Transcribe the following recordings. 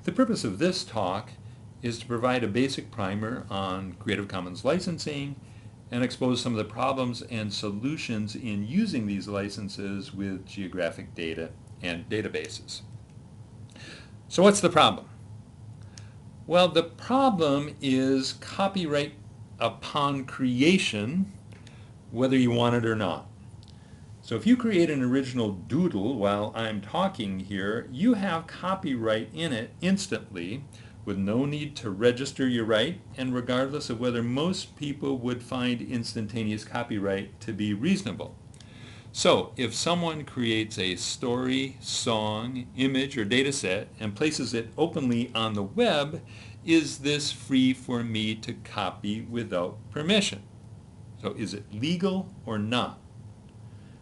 The purpose of this talk is to provide a basic primer on Creative Commons licensing and expose some of the problems and solutions in using these licenses with geographic data and databases. So what's the problem? Well, the problem is copyright upon creation, whether you want it or not. So if you create an original doodle while I'm talking here, you have copyright in it instantly with no need to register your right, and regardless of whether most people would find instantaneous copyright to be reasonable. So if someone creates a story, song, image, or data set and places it openly on the web, is this free for me to copy without permission? So is it legal or not?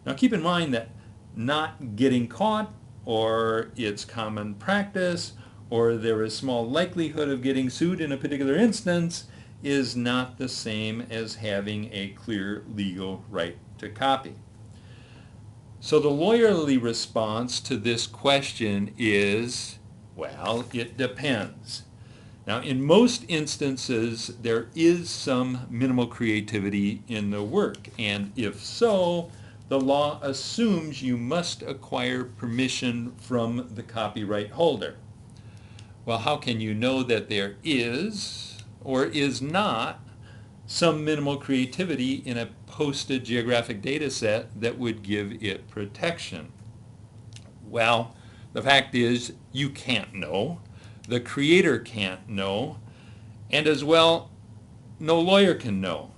Now keep in mind that not getting caught, or it's common practice, or there is small likelihood of getting sued in a particular instance is not the same as having a clear legal right to copy. So the lawyerly response to this question is, well, it depends. Now, in most instances, there is some minimal creativity in the work, and if so, the law assumes you must acquire permission from the copyright holder. Well, how can you know that there is or is not some minimal creativity in a posted geographic data set that would give it protection? Well, the fact is you can't know, the creator can't know, and as well, no lawyer can know.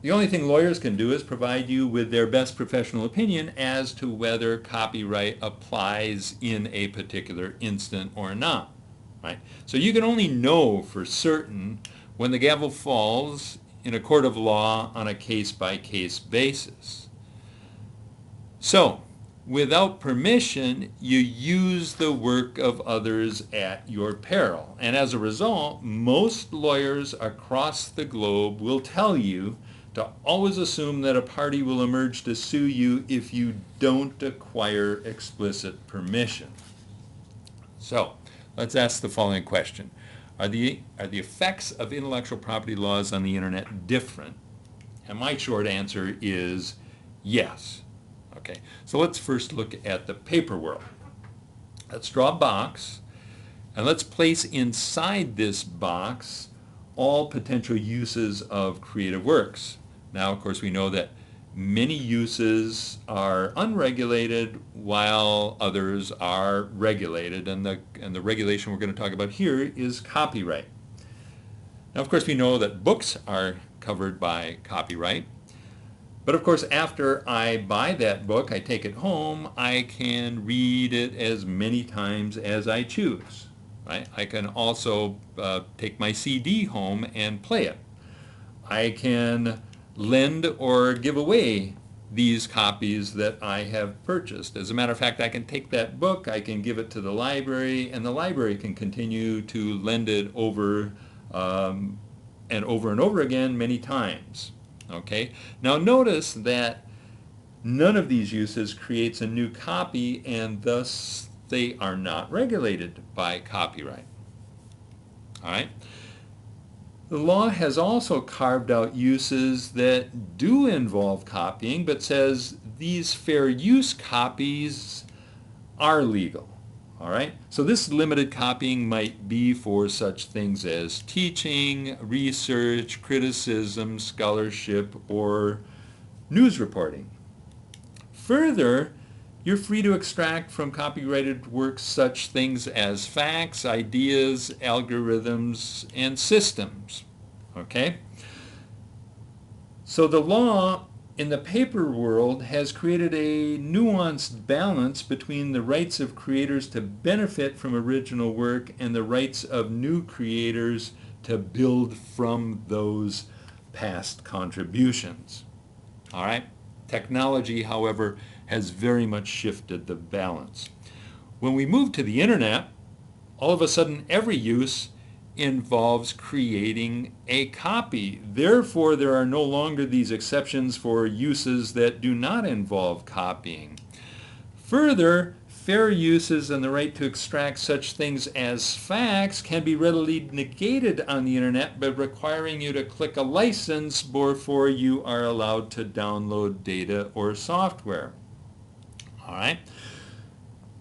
The only thing lawyers can do is provide you with their best professional opinion as to whether copyright applies in a particular instant or not. Right? So you can only know for certain when the gavel falls in a court of law on a case-by-case basis. So, without permission, you use the work of others at your peril. And as a result, most lawyers across the globe will tell you to always assume that a party will emerge to sue you if you don't acquire explicit permission. So, let's ask the following question. Are the effects of intellectual property laws on the internet different? And my short answer is yes. Okay, so let's first look at the paper world. Let's draw a box, and let's place inside this box all potential uses of creative works. Now, of course, we know that many uses are unregulated while others are regulated, and the regulation we're going to talk about here is copyright. Now, of course, we know that books are covered by copyright, but of course, after I buy that book, I take it home, I can read it as many times as I choose. Right? I can also take my CD home and play it. I can lend or give away these copies that I have purchased. As a matter of fact, I can take that book, I can give it to the library, and the library can continue to lend it over and over again many times. Okay? Now notice that none of these uses creates a new copy, and thus they are not regulated by copyright. All right? The law has also carved out uses that do involve copying, but says these fair use copies are legal. All right? So this limited copying might be for such things as teaching, research, criticism, scholarship, or news reporting. Further, you're free to extract from copyrighted works such things as facts, ideas, algorithms, and systems. Okay? So the law in the paper world has created a nuanced balance between the rights of creators to benefit from original work and the rights of new creators to build from those past contributions. All right? Technology, however, has very much shifted the balance. When we move to the internet, all of a sudden every use involves creating a copy. Therefore, there are no longer these exceptions for uses that do not involve copying. Further, fair uses and the right to extract such things as facts can be readily negated on the internet by requiring you to click a license before you are allowed to download data or software. All right.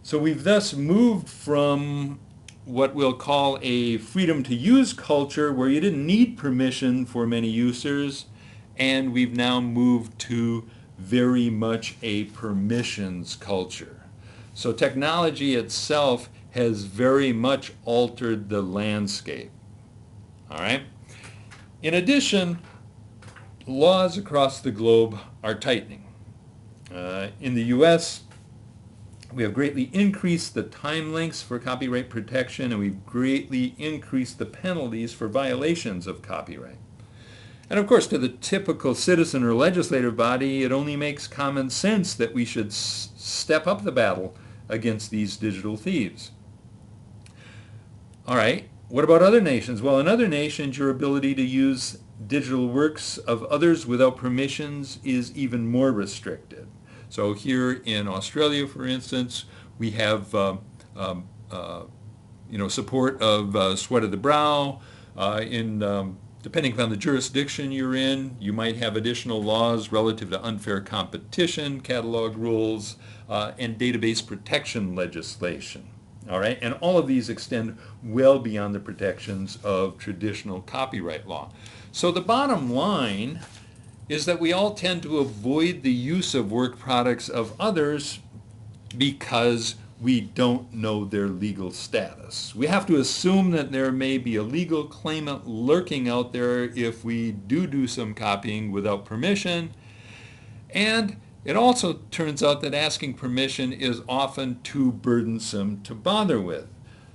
So we've thus moved from what we'll call a freedom to use culture where you didn't need permission for many users, and we've now moved to very much a permissions culture. So technology itself has very much altered the landscape. All right. In addition, laws across the globe are tightening. In the US, we have greatly increased the time lengths for copyright protection, and we've greatly increased the penalties for violations of copyright. And of course, to the typical citizen or legislative body, it only makes common sense that we should step up the battle against these digital thieves. All right, what about other nations? Well, in other nations, your ability to use digital works of others without permissions is even more restricted. So here in Australia, for instance, we have support of sweat of the brow. Depending upon the jurisdiction you're in, you might have additional laws relative to unfair competition, catalog rules, and database protection legislation. All right, and all of these extend well beyond the protections of traditional copyright law. So the bottom line is that we all tend to avoid the use of work products of others because we don't know their legal status. We have to assume that there may be a legal claimant lurking out there if we do some copying without permission. And it also turns out that asking permission is often too burdensome to bother with.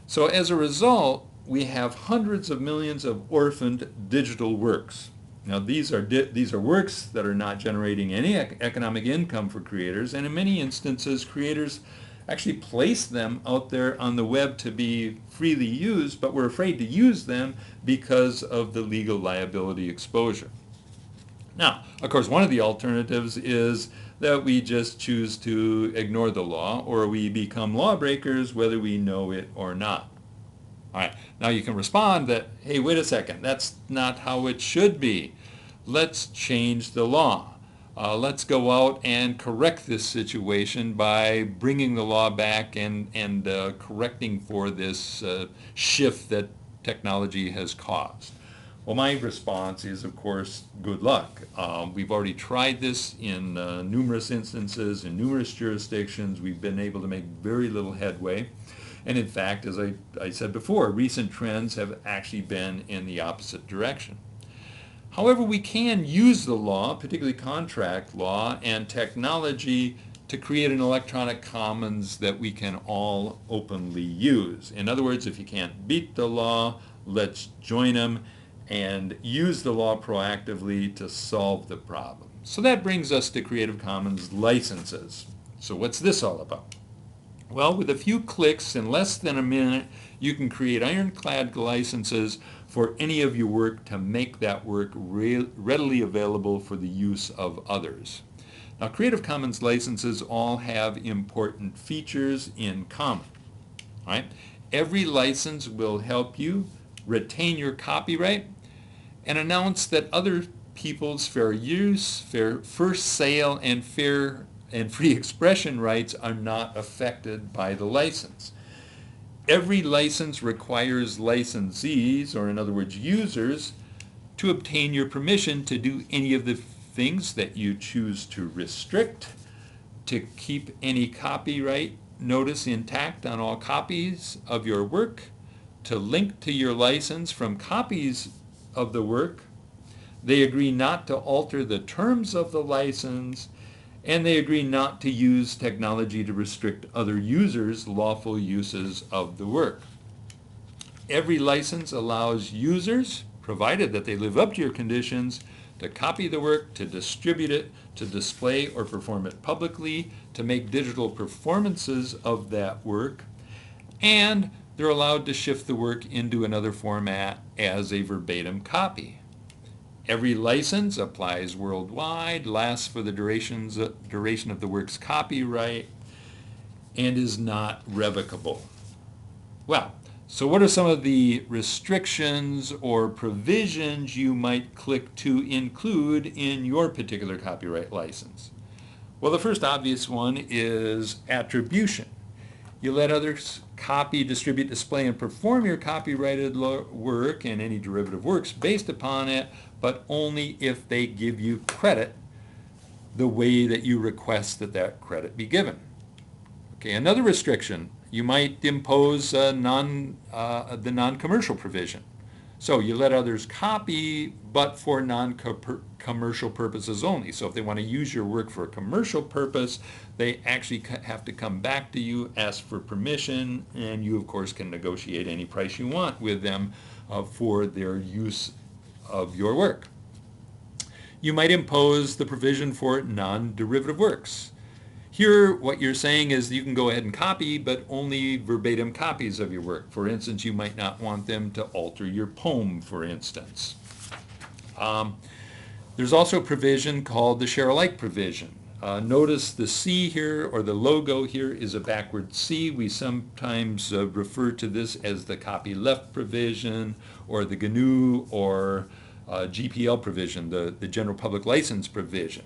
So as a result, we have hundreds of millions of orphaned digital works. Now these are works that are not generating any economic income for creators, and in many instances creators actually place them out there on the web to be freely used, but we're afraid to use them because of the legal liability exposure. Now, of course, one of the alternatives is that we just choose to ignore the law, or we become lawbreakers whether we know it or not. All right, now you can respond that, hey, wait a second, that's not how it should be. Let's change the law. Let's go out and correct this situation by bringing the law back and correcting for this shift that technology has caused. Well, my response is, of course, good luck. We've already tried this in numerous instances, in numerous jurisdictions. We've been able to make very little headway. And in fact, as I said before, recent trends have actually been in the opposite direction. However, we can use the law, particularly contract law and technology, to create an electronic commons that we can all openly use. In other words, if you can't beat the law, let's join them and use the law proactively to solve the problem. So that brings us to Creative Commons licenses. So what's this all about? Well, with a few clicks in less than a minute, you can create ironclad licenses for any of your work to make that work readily available for the use of others. Now, Creative Commons licenses all have important features in common. All right? Every license will help you retain your copyright and announce that other people's fair use, fair first sale, and free expression rights are not affected by the license. Every license requires licensees, or in other words, users, to obtain your permission to do any of the things that you choose to restrict, to keep any copyright notice intact on all copies of your work, to link to your license from copies of the work. They agree not to alter the terms of the license, and they agree not to use technology to restrict other users' lawful uses of the work. Every license allows users, provided that they live up to your conditions, to copy the work, to distribute it, to display or perform it publicly, to make digital performances of that work, and they're allowed to shift the work into another format as a verbatim copy. Every license applies worldwide, lasts for the duration of the work's copyright, and is not revocable. Well, so what are some of the restrictions or provisions you might click to include in your particular copyright license? Well, the first obvious one is attribution. You let others copy, distribute, display, and perform your copyrighted work and any derivative works based upon it, but only if they give you credit the way that you request that that credit be given. Okay, another restriction, you might impose the non-commercial provision. So you let others copy, but for non-commercial purposes only. So if they want to use your work for a commercial purpose, they actually have to come back to you, ask for permission, and you, of course, can negotiate any price you want with them for their use of your work. You might impose the provision for non-derivative works. Here, what you're saying is you can go ahead and copy, but only verbatim copies of your work. For instance, you might not want them to alter your poem, for instance. There's also a provision called the share alike provision. Notice the C here, or the logo here, is a backward C. We sometimes refer to this as the copyleft provision, or the GNU, or GPL provision, the general public license provision.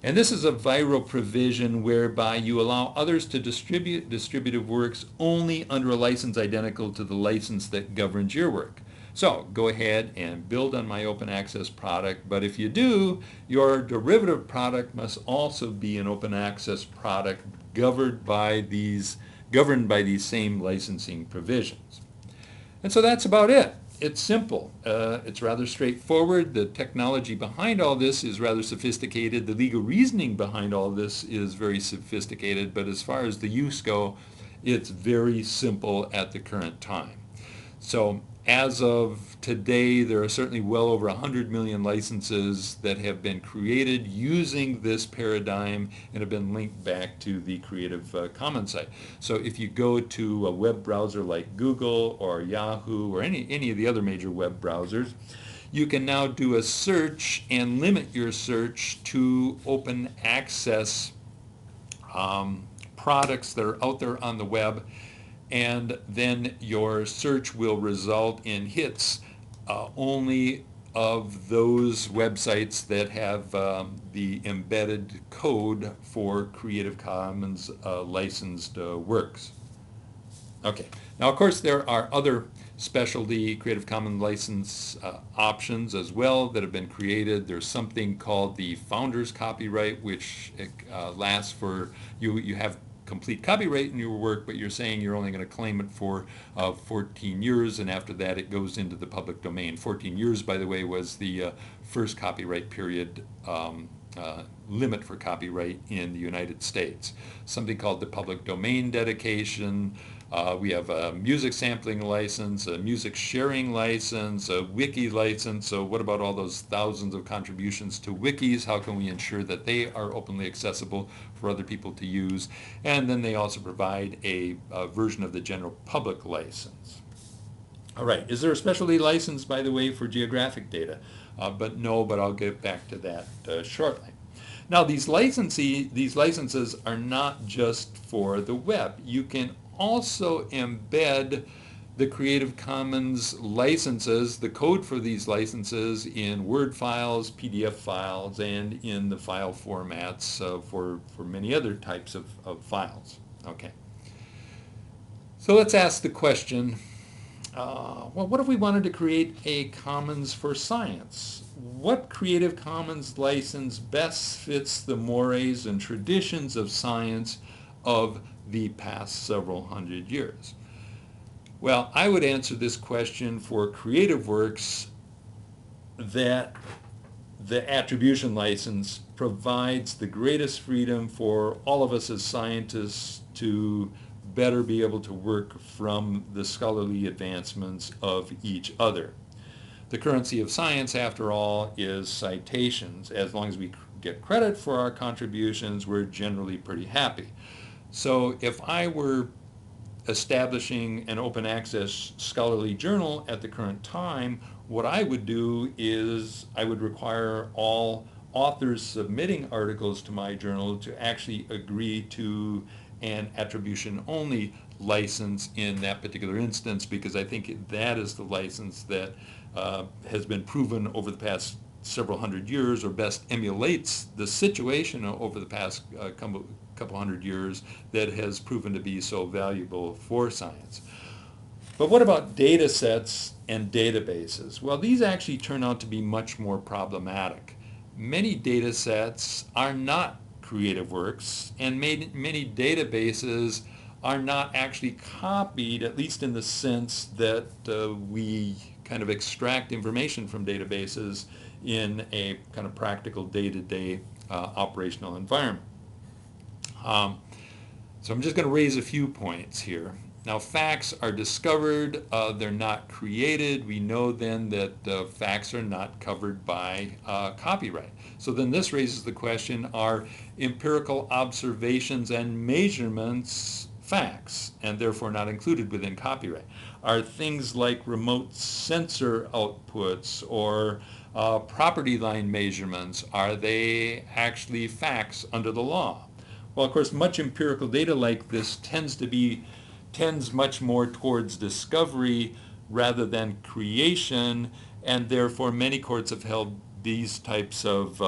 And this is a viral provision whereby you allow others to distribute distributive works only under a license identical to the license that governs your work. So go ahead and build on my open access product, but if you do, your derivative product must also be an open access product governed by these same licensing provisions. And so that's about it. It's simple. It's rather straightforward. The technology behind all this is rather sophisticated. The legal reasoning behind all this is very sophisticated, but as far as the use go, it's very simple at the current time. So as of today, there are certainly well over 100 million licenses that have been created using this paradigm and have been linked back to the Creative Commons site. So if you go to a web browser like Google or Yahoo or any of the other major web browsers, you can now do a search and limit your search to open access products that are out there on the web, and then your search will result in hits only of those websites that have the embedded code for Creative Commons licensed works. Okay, now of course there are other specialty Creative Commons license options as well that have been created. There's something called the Founder's Copyright, which lasts for, you have complete copyright in your work, but you're saying you're only going to claim it for 14 years, and after that it goes into the public domain. 14 years, by the way, was the first copyright period limit for copyright in the United States. Something called the public domain dedication. We have a music sampling license, a music sharing license, a wiki license. So what about all those thousands of contributions to wikis? How can we ensure that they are openly accessible for other people to use? And then they also provide a version of the general public license. All right, is there a specialty license, by the way, for geographic data? But I'll get back to that shortly. Now, these licenses are not just for the web. You can also embed the Creative Commons licenses, the code for these licenses, in Word files, PDF files, and in the file formats for many other types of files. Okay. So let's ask the question, well, what if we wanted to create a Commons for science? What Creative Commons license best fits the mores and traditions of science of the past several hundred years? Well, I would answer this question for creative works that the attribution license provides the greatest freedom for all of us as scientists to better be able to work from the scholarly advancements of each other. The currency of science, after all, is citations. As long as we get credit for our contributions, we're generally pretty happy. So if I were establishing an open access scholarly journal at the current time, what I would do is I would require all authors submitting articles to my journal to actually agree to an attribution-only license in that particular instance, because I think that is the license that has been proven over the past several hundred years, or best emulates the situation over the past couple hundred years, that has proven to be so valuable for science. But what about data sets and databases? Well, these actually turn out to be much more problematic. Many data sets are not creative works, and many databases are not actually copied, at least in the sense that we kind of extract information from databases in a kind of practical day-to-day operational environment. So I'm just going to raise a few points here. Now, facts are discovered, they're not created. We know then that facts are not covered by copyright. So then this raises the question, are empirical observations and measurements facts, and therefore not included within copyright? Are things like remote sensor outputs or property line measurements, are they actually facts under the law? Well, of course, much empirical data like this tends much more towards discovery rather than creation, and therefore many courts have held these types of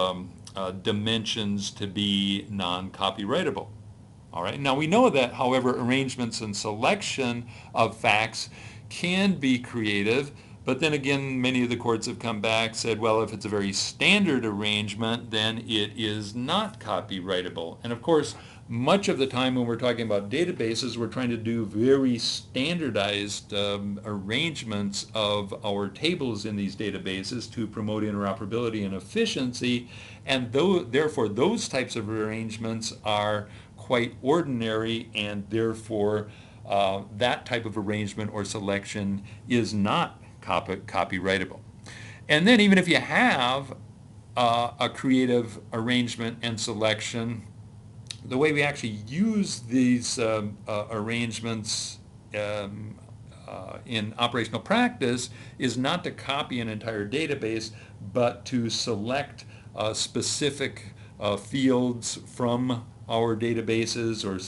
dimensions to be non-copyrightable. All right. Now we know that, however, arrangements and selection of facts can be creative, but then again, many of the courts have come back, said, well, if it's a very standard arrangement, then it is not copyrightable. And of course, much of the time when we're talking about databases, we're trying to do very standardized arrangements of our tables in these databases to promote interoperability and efficiency, and therefore those types of arrangements are quite ordinary, and therefore that type of arrangement or selection is not copyrightable. And then even if you have a creative arrangement and selection, the way we actually use these arrangements in operational practice is not to copy an entire database, but to select specific fields from our databases or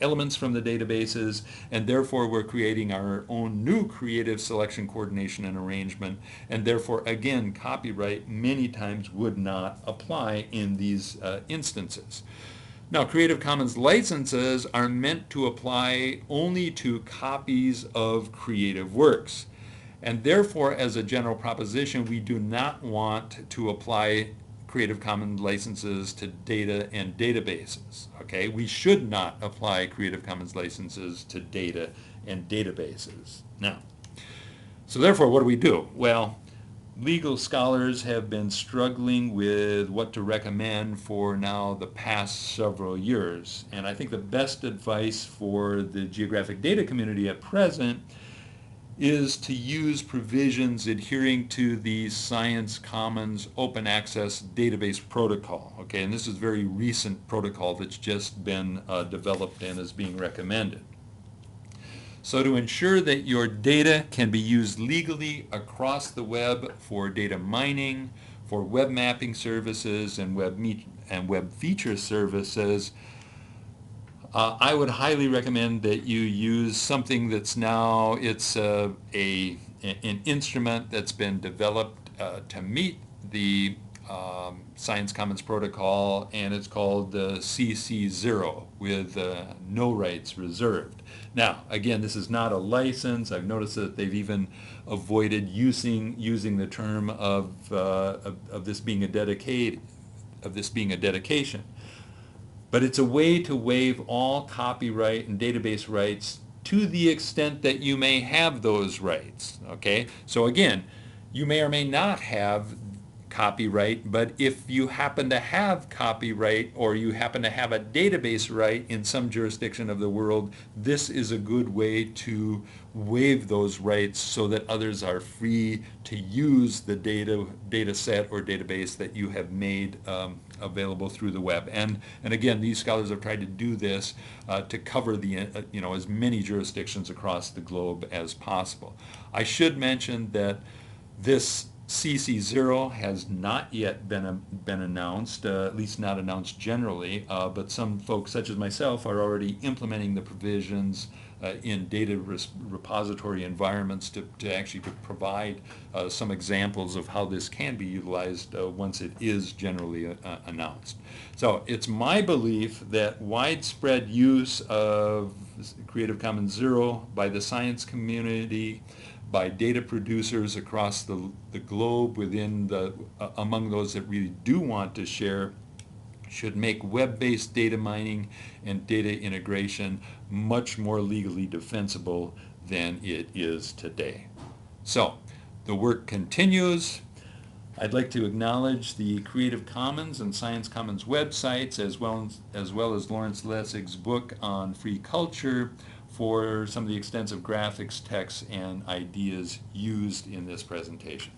elements from the databases, and therefore we're creating our own new creative selection, coordination, and arrangement, and therefore again copyright many times would not apply in these instances. Now, Creative Commons licenses are meant to apply only to copies of creative works, and therefore as a general proposition we do not want to apply Creative Commons licenses to data and databases. Okay, we should not apply Creative Commons licenses to data and databases. Now, so therefore what do we do? Well, legal scholars have been struggling with what to recommend for now the past several years, and I think the best advice for the geographic data community at present is to use provisions adhering to the Science Commons Open Access Database Protocol. Okay, and this is a very recent protocol that's just been developed and is being recommended. So to ensure that your data can be used legally across the web for data mining, for web mapping services, and web feature services, I would highly recommend that you use something that's now, it's an instrument that's been developed to meet the Science Commons Protocol, and it's called CC0 with no rights reserved. Now, again, this is not a license. I've noticed that they've even avoided using the term of this being a dedication. But it's a way to waive all copyright and database rights to the extent that you may have those rights. Okay? So again, you may or may not have copyright, but if you happen to have copyright or you happen to have a database right in some jurisdiction of the world, this is a good way to waive those rights so that others are free to use the data set or database that you have made available through the web. And again, these scholars have tried to do this to cover the as many jurisdictions across the globe as possible. I should mention that this CC0 has not yet been announced, at least not announced generally, but some folks such as myself are already implementing the provisions in data repository environments to actually provide some examples of how this can be utilized once it is generally announced. So it's my belief that widespread use of Creative Commons Zero by the science community, by data producers across the globe within among those that really do want to share, should make web-based data mining and data integration much more legally defensible than it is today. So the work continues. I'd like to acknowledge the Creative Commons and Science Commons websites, as well as Lawrence Lessig's book on free culture, for some of the extensive graphics, text, and ideas used in this presentation.